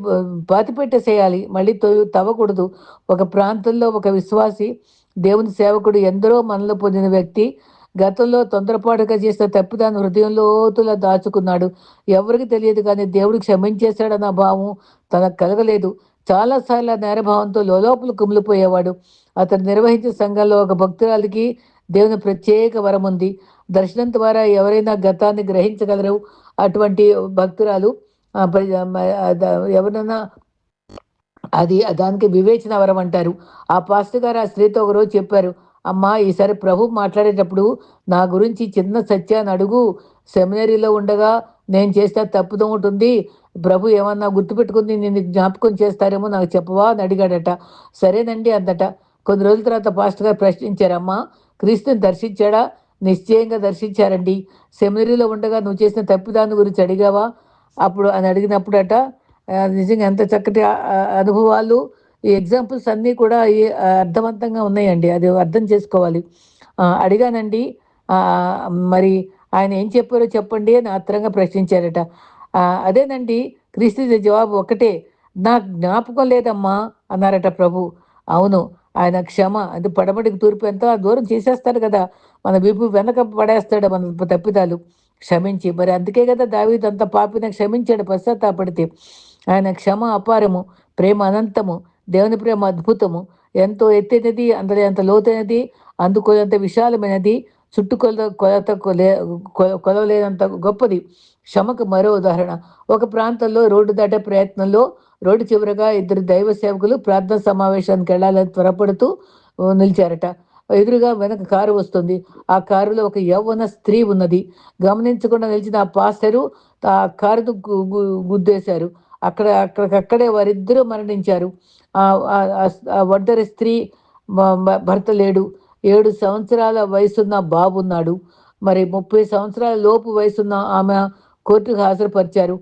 పాతిపెట్టేసేయాలి. మళ్ళీ తవ్వకూడదు. ఒక ప్రాంతంలో ఒక విశ్వాసి, దేవుని సేవకుడు, ఎందరో మనలో పొందిన వ్యక్తి గతంలో తొందరపాటుగా చేసిన తప్పిదాన్ని హృదయంలో లోతులా దాచుకున్నాడు. ఎవరికి తెలియదు, కానీ దేవుడు క్షమించేశాడన్న భావం తనకు కలగలేదు. చాలాసార్లు ఆ నేరభావంతో లోపల కుమిలిపోయేవాడు. అతను నిర్వహించిన సంఘంలో ఒక భక్తురాలికి దేవుని ప్రత్యేక వరం ఉంది. దర్శనం ద్వారా ఎవరైనా గతాన్ని గ్రహించగలరు. అటువంటి భక్తురాలు ఎవరైనా అది దానికి వివేచన వరం అంటారు. ఆ పాస్టర్ గారు ఆ స్త్రీతో ఒకరోజు చెప్పారు, అమ్మా ఈసారి ప్రభు మాట్లాడేటప్పుడు నా గురించి చిన్న సత్యాన్ని అడుగు. సెమినరీలో ఉండగా నేను చేస్తే తప్పుదో ఉంటుంది, ప్రభు ఏమన్నా గుర్తుపెట్టుకుని నేను జ్ఞాపకం చేస్తారేమో నాకు చెప్పవా అని అడిగాడట. సరేనండి అందట. కొన్ని రోజుల తర్వాత పాస్టర్ గారు ప్రశ్నించారమ్మా, క్రీస్తుని దర్శించాడా? నిశ్చయంగా దర్శించారండి. సెమినరీలో ఉండగా నువ్వు చేసిన తప్పిదాన్ని గురించి అడిగావా అప్పుడు అని అడిగినప్పుడట, నిజంగా ఎంత చక్కటి అనుభవాలు, ఈ ఎగ్జాంపుల్స్ అన్నీ కూడా అర్థవంతంగా ఉన్నాయండి. అది అర్థం చేసుకోవాలి. అడిగానండి, మరి ఆయన ఏం చెప్పారో చెప్పండి అని ఆత్రంగా ప్రశ్నించారట. అదేనండి క్రీస్తు జవాబు ఒకటే, నాకు జ్ఞాపకం లేదమ్మా అన్నారట ప్రభు. అవును, ఆయన క్షమ అది పడమటికి తూర్పు ఎంతో దూరం చేసేస్తాడు కదా, మన వీపు వెనక పడేస్తాడు మన తప్పిదాలు క్షమించి. మరి అందుకే కదా దావీదు అంత పాపిన క్షమించాడు పశ్చాత్తాపడితే. ఆయన క్షమ అపారము, ప్రేమ అనంతము, దేవుని ప్రేమ అద్భుతము, ఎంతో ఎత్తైనది, అందులో ఎంత లోతైనది, అందుకోలేంత విశాలమైనది, కొలవలేనంత గొప్పది. క్షమకు మరో ఉదాహరణ. ఒక ప్రాంతంలో రోడ్డు దాటే ప్రయత్నంలో రోడ్డు చివరగా ఇద్దరు దైవ సేవకులు ప్రార్థన సమావేశానికి వెళ్ళాలని త్వరపడుతూ నిలిచారట. ఎదురుగా వెనక కారు వస్తుంది. ఆ కారులో ఒక యవ్వన స్త్రీ ఉన్నది. గమనించకుండా నిలిచిన ఆ పాస్టరు ఆ కారును గుద్దేశారు. అక్కడికక్కడే వారిద్దరూ మరణించారు. ఆ ఒంటరి స్త్రీ భర్త లేడు. 7 సంవత్సరాల వయసున్న బాబున్నాడు. మరి 30 సంవత్సరాల లోపు వయసున్న ఆమె కోర్టుకు హాజరుపరిచారు.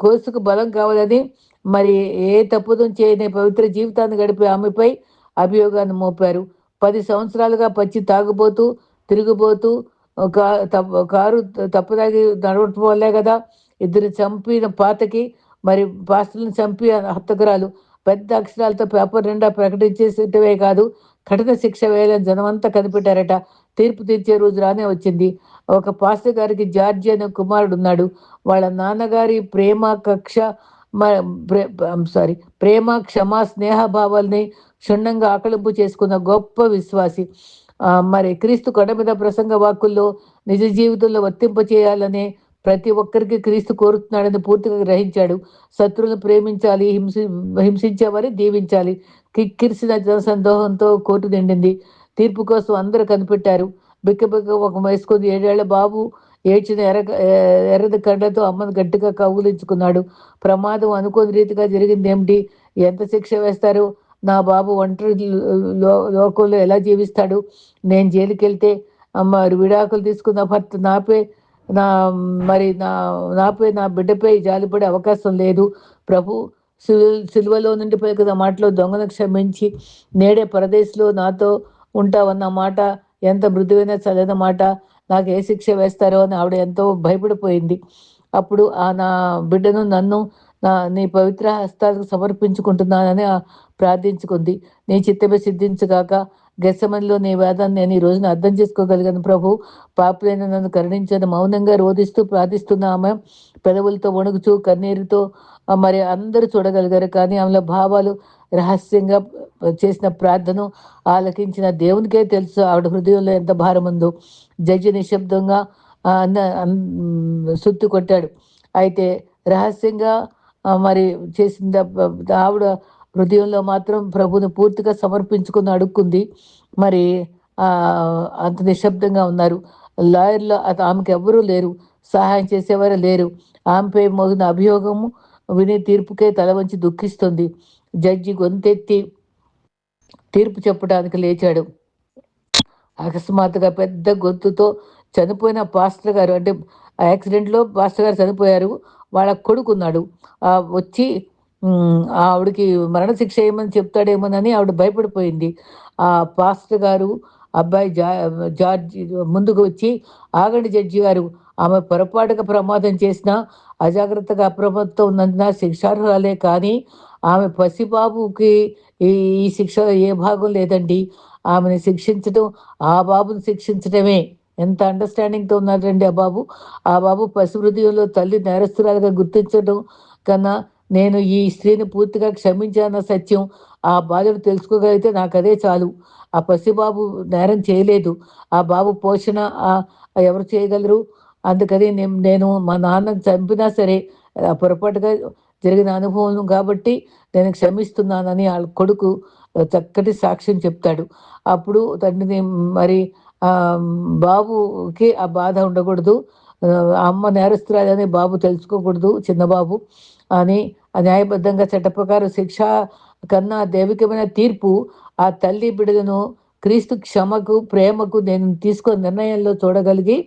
కోర్టుకు బలం కావాలని మరి ఏ తప్పుదం చేయని పవిత్ర జీవితాన్ని గడిపే ఆమెపై అభియోగాన్ని మోపారు. 10 సంవత్సరాలుగా పచ్చి తాగుబోతూ తిరిగిపోతూ కారు తప్పుదాగి నడవటం వల్లే కదా ఇద్దరు చంపిన పాతకి మరి పాస్టర్లను చంపి హత్యకురాలు పెద్ద అక్షరాలతో పేపర్ నిండా ప్రకటించేసేటవే కాదు, కఠిన శిక్ష వేయాలని జనమంతా కనిపెట్టారట. తీర్పు తీర్చే రోజు రానే వచ్చింది. ఒక పాస్టర్ గారికి జార్జి అనే కుమారుడు ఉన్నాడు. వాళ్ళ నాన్నగారి ప్రేమ క్షమ స్నేహభావాల్ని క్షుణ్ణంగా ఆకలింపు చేసుకున్న గొప్ప విశ్వాసి. మరి క్రీస్తు కొండ మీద ప్రసంగ వాక్కుల్లో నిజ జీవితంలో వర్తింప చేయాలనే ప్రతి ఒక్కరికి క్రీస్తు కోరుతున్నాడని పూర్తిగా గ్రహించాడు. శత్రువులను ప్రేమించాలి, హింసించేవారిని దీవించాలి. కిక్కిరిసిన జనసందోహంతో కోర్టు నిండింది. తీర్పు కోసం అందరూ కనిపెట్టారు. బిక్కబిక్క ఒక వేసుకుని 7 ఏళ్ల బాబు ఏడ్చిన ఎర్రది కళ్ళతో అమ్మను గట్టిగా కౌగులించుకున్నాడు. ప్రమాదం అనుకోని రీతిగా జరిగింది ఏమిటి? ఎంత శిక్ష వేస్తారు? నా బాబు ఒంటరి లోకంలో ఎలా జీవిస్తాడు? నేను జైలుకి వెళ్తే మరి విడాకులు తీసుకున్న భర్త నాపై నా మరి నాపై నా బిడ్డపై జాలిపడే అవకాశం లేదు. ప్రభు సిలువలో నుండి పలికిన మాటలో దొంగను క్షమించి నేడే పరదేశంలో నాతో ఉంటావన్న మాట ఎంత మృదువైన చదివిన మాట. నాకు ఏ శిక్ష వేస్తారో అని ఆవిడ ఎంతో భయపడిపోయింది. అప్పుడు నా బిడ్డను నన్ను నీ పవిత్ర హస్తాలకు సమర్పించుకుంటున్నానని ప్రార్థించుకుంది. నీ చిత్తమే సిద్ధించుగాక. గెస్సమనిలో నీ వేదాన్ని నేను ఈ రోజున అర్థం చేసుకోగలిగాను ప్రభు. పాపులైన నన్ను కరుణించని మౌనంగా రోధిస్తూ ప్రార్థిస్తున్న ఆమె పెదవులతో వణుకుతూ కన్నీరుతో మరి అందరూ చూడగలిగారు. కానీ ఆమెలో భావాలు రహస్యంగా చేసిన ప్రార్థన ఆలకించిన దేవునికే తెలుసు ఆవిడ హృదయంలో ఎంత భారం ఉందో. జడ్జి నిశ్శబ్దంగా సుత్తి కొట్టాడు. అయితే రహస్యంగా మరి చేసిన ఆవిడ హృదయంలో మాత్రం ప్రభుని పూర్తిగా సమర్పించుకుని అడుక్కుంది. మరి అంత నిశ్శబ్దంగా ఉన్నారు లాయర్లో. ఆమెకు ఎవరూ లేరు, సహాయం చేసేవారు లేరు. ఆమెపై మోగిన అభియోగము విని తీర్పుకే తల వంచి దుఃఖిస్తుంది. జడ్జి గొంతెత్తి తీర్పు చెప్పడానికి లేచాడు. అకస్మాత్తుగా పెద్ద గొంతుతో చనిపోయిన పాస్టర్ గారు, అంటే యాక్సిడెంట్లో పాస్టర్ గారు చనిపోయారు, వాళ్ళ కొడుకున్నాడు. వచ్చి ఆవిడకి మరణశిక్ష ఏమని చెప్తాడేమోనని ఆవిడ భయపడిపోయింది. ఆ పాస్టర్ గారు అబ్బాయి జార్జి ముందుకు వచ్చి, ఆగండి జడ్జి గారు, ఆమె పొరపాటుగా ప్రమాదం చేసినా అజాగ్రత్తగా అప్రమత్తం ఉన్నందున శిక్షార్హురాలే, కానీ ఆమె పసిబాబుకి ఈ శిక్ష ఏ భాగం లేదండి. ఆమెను శిక్షించడం ఆ బాబుని శిక్షించడమే. ఎంత అండర్స్టాండింగ్తో ఉన్నారండి ఆ బాబు. ఆ బాబు పసి హృదయంలో తల్లి నేరస్తురాలుగా గుర్తించడం కన్నా నేను ఈ స్త్రీని పూర్తిగా క్షమించాన్న సత్యం ఆ బాధను తెలుసుకోగలిగితే నాకు అదే చాలు. ఆ పసిబాబు నేరం చేయలేదు. ఆ బాబు పోషణ ఎవరు చేయగలరు? అందుకని నేను మా నాన్నను చంపినా సరే పొరపాటుగా జరిగిన అనుభవం కాబట్టి నేను క్షమిస్తున్నానని వాళ్ళ కొడుకు చక్కటి సాక్ష్యం చెప్తాడు. అప్పుడు తండ్రిని మరి బాబుకి ఆ బాధ ఉండకూడదు, అమ్మ నేరస్తురాలని బాబు తెలుసుకోకూడదు, చిన్న బాబు అని న్యాయబద్ధంగా చట్ట ప్రకారం శిక్ష కన్నా దైవికమైన తీర్పు ఆ తల్లి బిడ్డలను క్రీస్తు క్షమకు ప్రేమకు నేను తీసుకున్న నిర్ణయంలో చూడగలిగి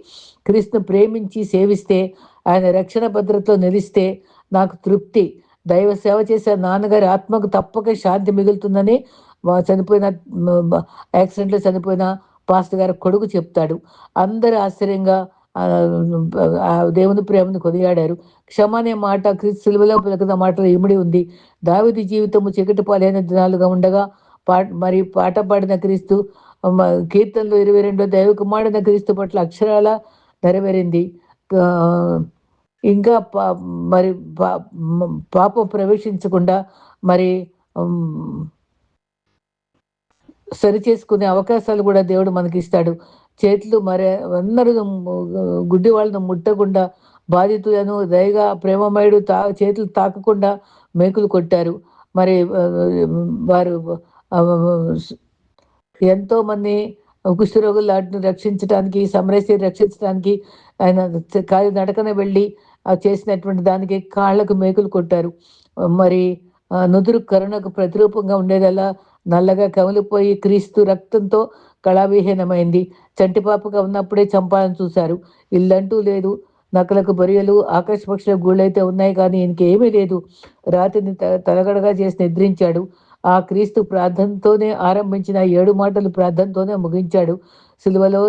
క్రీస్తును ప్రేమించి సేవిస్తే ఆయన రక్షణ భద్రతలో నిలిస్తే నాకు తృప్తి. దైవ సేవ చేసే నాన్నగారి ఆత్మకు తప్పక శాంతి మిగులుతుందని చనిపోయిన యాక్సిడెంట్లో చనిపోయిన పాస్టర్ గారి కొడుకు చెప్తాడు. అందరూ ఆశ్చర్యంగా దేవుని ప్రేమను కొనియాడారు. క్షమ అనే మాట క్రీస్తు సిలువలో పలికిన మాటలో ఇమిడి ఉంది. దావీదు జీవితము చీకటి పాలైన దినాలుగా ఉండగా మరి పాట పాడిన క్రీస్తు కీర్తనలు 22 దైవ కుమారుడైన క్రీస్తు పట్ల అక్షరాల నెరవేరింది. ఇంకా మరి పాపం ప్రవేశించకుండా మరి సరి చేసుకునే అవకాశాలు కూడా దేవుడు మనకి ఇస్తాడు. చేతులు మరి అందరూ గుడ్డి వాళ్ళను ముట్టకుండా బాధితులను దయగా ప్రేమమయుడు చేతులు తాకకుండా మేకులు కొట్టారు. మరి వారు ఎంతో మంది కుష్ఠరోగులను రక్షించడానికి, సమరస్యని రక్షించడానికి ఆయన కాలి నడకన వెళ్ళి చేసినటువంటి దానికి కాళ్ళకు మేకులు కొట్టారు. మరి నుదురు కరుణకు ప్రతిరూపంగా ఉండేదలా నల్లగా కమిలిపోయి క్రీస్తు రక్తంతో కళావిహీనమైంది. చంటిపాపగా ఉన్నప్పుడే చంపాలని చూశారు. ఇల్లంటూ లేదు, నకలకు బొరియలు ఆకాశ పక్షుల గూళ్ళైతే ఉన్నాయి, కానీ ఇంకేమీ లేదు. రాత్రిని తలగడగా చేసి నిద్రించాడు. ఆ క్రీస్తు ప్రార్థనతోనే ఆరంభించిన 7 మాటలు ప్రార్థనతోనే ముగించాడు. సిలువలో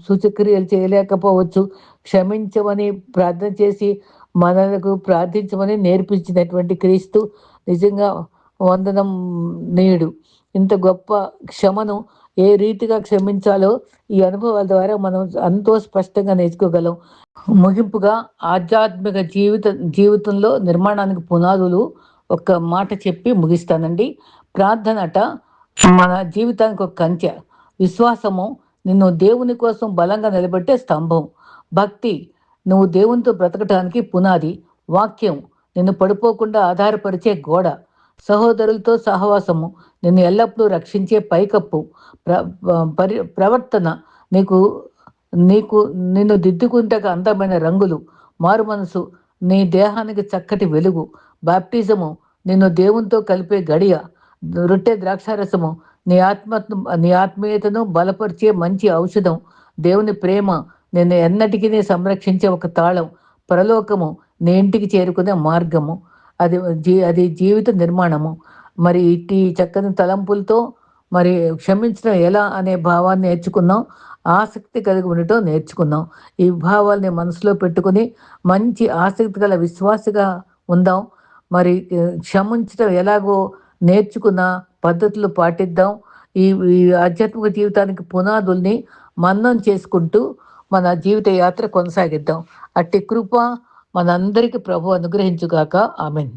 సూచక్రియలు చేయలేకపోవచ్చు, క్షమించమని ప్రార్థన చేసి మనకు ప్రార్థించమని నేర్పించినటువంటి క్రీస్తు నిజంగా వందనం నీయుడు. ఇంత గొప్ప క్షమను ఏ రీతిగా క్షమించాలో ఈ అనుభవాల ద్వారా మనం ఎంతో స్పష్టంగా నేర్చుకోగలం. ముగింపుగా ఆధ్యాత్మిక జీవితంలో నిర్మాణానికి పునాదులు ఒక మాట చెప్పి ముగిస్తానండి. ప్రార్థనట మన జీవితానికి ఒక కంచె, విశ్వాసము నిన్ను దేవుని కోసం బలంగా నిలబెట్టే స్తంభం, భక్తి నువ్వు దేవునితో బ్రతకటానికి పునాది, వాక్యం నిన్ను పడిపోకుండా ఆధారపరిచే గోడ, సహోదరులతో సహవాసము నిన్ను ఎల్లప్పుడూ రక్షించే పైకప్పు, ప్రవర్తన నీకు నీకు నిన్ను దిద్దుకుంటకు అందమైన రంగులు, మారు మనసు నీ దేహానికి చక్కటి వెలుగు, బాప్టిజము నిన్ను దేవునితో కలిపే గడియ, రొట్టె ద్రాక్షారసము నీ ఆత్మీయతను బలపరిచే మంచి ఔషధం, దేవుని ప్రేమ నేను ఎన్నటికీ సంరక్షించే ఒక తాళం, పరలోకము, నీ ఇంటికి చేరుకునే మార్గము, అది జీవిత నిర్మాణము. మరి ఇట్టి చక్కని తలంపులతో మరి క్షమించడం ఎలా అనే భావాన్ని నేర్చుకున్నాం. ఆసక్తి కలిగి ఉండటం నేర్చుకున్నాం. ఈ భావాల్ని మనసులో పెట్టుకుని మంచి ఆసక్తి గల విశ్వాసిగా ఉందాం. మరి క్షమించడం ఎలాగో నేర్చుకున్న పద్ధతులు పాటిద్దాం. ఈ ఈ ఆధ్యాత్మిక జీవితానికి పునాదుల్ని మన్నం చేసుకుంటూ మన జీవిత యాత్ర కొనసాగిద్దాం. అట్టి కృప మనందరికీ ప్రభు అనుగ్రహించుగాక. ఆమెన్.